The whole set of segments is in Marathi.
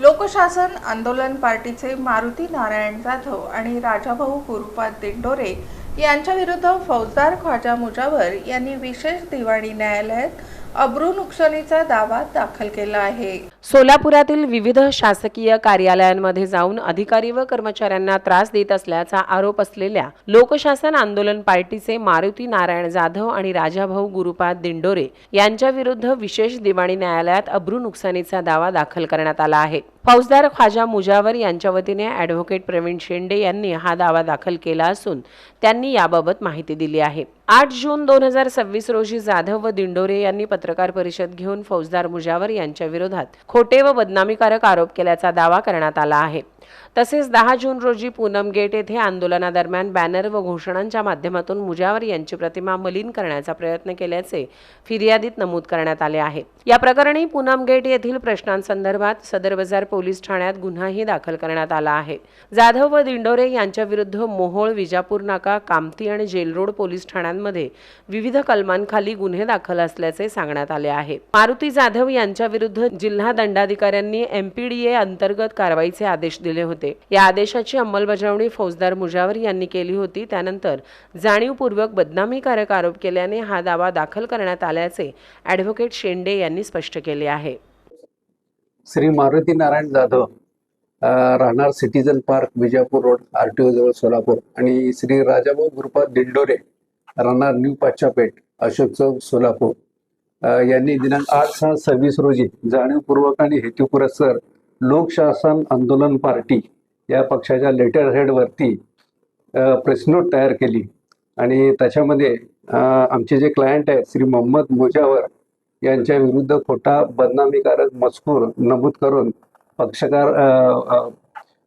लोकशासन आंदोलन पार्टीचे मारुती नारायण जाधव आणि राजाभाऊ गुरुपाद दिंडोरे यांच्या विरुद्ध फौजदार ख्वाजा मुजावर यांनी विशेष दिवाणी न्यायालयात अब्रू नुकसानीचा दावा दाखल केला आहे। सोलापुरातील विविध शासकीय कार्यालयांमध्ये जाऊन अधिकारी व कर्मचाऱ्यांना त्रास देत असल्याचा आरोप असलेल्या लोकशासन आंदोलन पार्टीचे मारुती नारायण जाधव आणि राजाभाऊ गुरुपाद दिंडोरे यांच्या विरुद्ध विशेष दिवाणी न्यायालयात अब्रू नुकसानीचा दावा दाखल करण्यात आला आहे। फौजदार ख्वाजा मुजावर यांच्या वतीने ॲडव्होकेट प्रवीण शेंडे यांनी हा दावा दाखल केला असून त्यांनी याबाबत माहिती दिली आहे। 8 जून 2026 रोजी जाधव व दिंडोरे यांनी पत्रकार परिषद घेऊन फौजदार मुजावर यांच्या विरोधात खोटे व बदनामीकारक आरोप केल्याचा दावा करण्यात आला आहे। तसेच 10 जून रोजी पूनम गेट येथे आंदोलनादरम्यान बॅनर व घोषणांच्या माध्यमातून मुजावर यांची प्रतिमा मलिन करण्याचा प्रयत्न केल्याचे फिर्यादीत नमूद करण्यात आले आहे। या प्रकरणी पूनम गेट येथील प्रश्नांसंदर्भात सदर बाजार पोलीस ठाण्यात गुन्हाही दाखल करण्यात आला आहे। जाधव व दिंडोरे यांच्या विरुद्ध मोहोळ, विजापूर नाका, कामती आणि जेल रोड पोलीस ठाण्यांमध्ये विविध कलमांखाली गुन्हे दाखल असल्याचे सांगण्यात आले आहे। मारुती जाधव यांच्या विरुद्ध जिल्हा दंडाधिकाऱ्यांनी MPDA अंतर्गत कारवाईचे आदेश दिले होते। या आदेशाची अंमलबजावणी फौजदार मुजावर यांनी केली होती। त्यानंतर जाणीवपूर्वक बदनामीकारक आरोप केल्याने हा दावा दाखल करण्यात आल्याचे ॲडव्होकेट शेंडे यांनी स्पष्ट केले आहे। श्री मारुती नारायण जाधव राहणार citizen park, Vijapur road, RTO जवळ सोलापूर आणि श्री राजाभाऊ गुरुपाद दिंडोरे राहणार न्यू पाचापेठ, अशोक चौक, सोलापूर यांनी दिनांक 8/6/26 रोजी जाणीवपूर्वक आणि हेतुपुरस्सर लोकशासन आंदोलन पार्टी या पक्षाच्या लेटर हेडवरती प्रेस नोट तयार केली आणि त्याच्यामध्ये आमचे जे क्लायंट आहेत श्री मोहम्मद मुजावर यांच्या विरुद्ध खोटा बदनामीकारक मजकूर नमूद करून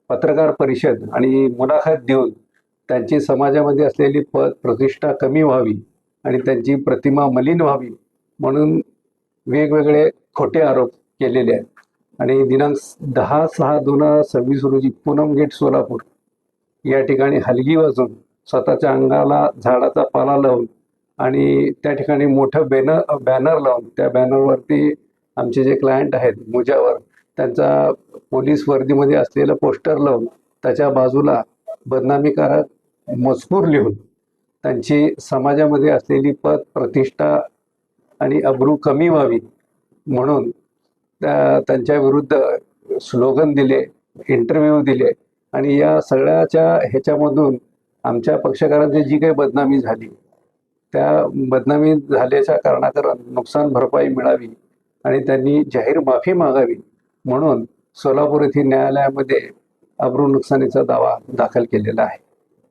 पत्रकार परिषद आणि मुलाखत देऊन त्यांची समाजामध्ये असलेली पद प्रतिष्ठा कमी व्हावी आणि त्यांची प्रतिमा मलिन व्हावी म्हणून वेगवेगळे खोटे आरोप केलेले आहेत। आणि दिनांक 10/6/2026 रोजी पूनम गेट, सोलापूर या ठिकाणी हलगी वाजवून स्वतःच्या अंगाला झाडाचा पाला लावून आणि त्या ठिकाणी मोठं बॅनर लावून त्या बॅनरवरती आमचे जे क्लायंट आहेत मुजावर त्यांचा पोलीस वर्दीमध्ये असलेलं पोस्टर लावून त्याच्या बाजूला बदनामीकारक मजकूर लिहून त्यांची समाजामध्ये असलेली पद प्रतिष्ठा आणि अब्रू कमी व्हावी म्हणून त्यांच्या विरुद्ध स्लोगन दिले, इंटरव्ह्यू दिले आणि या सगळ्याच्या ह्याच्यामधून आमच्या पक्षकारांची जी काही बदनामी झाली त्या बदनामी झाल्याच्या कारणाकरन नुकसान भरपाई मिळावी आणि त्यांनी जाहीर माफी मागावी म्हणून सोलापूर येथील न्यायालयामध्ये अब्रू नुकसानीचा दावा दाखल केलेला आहे।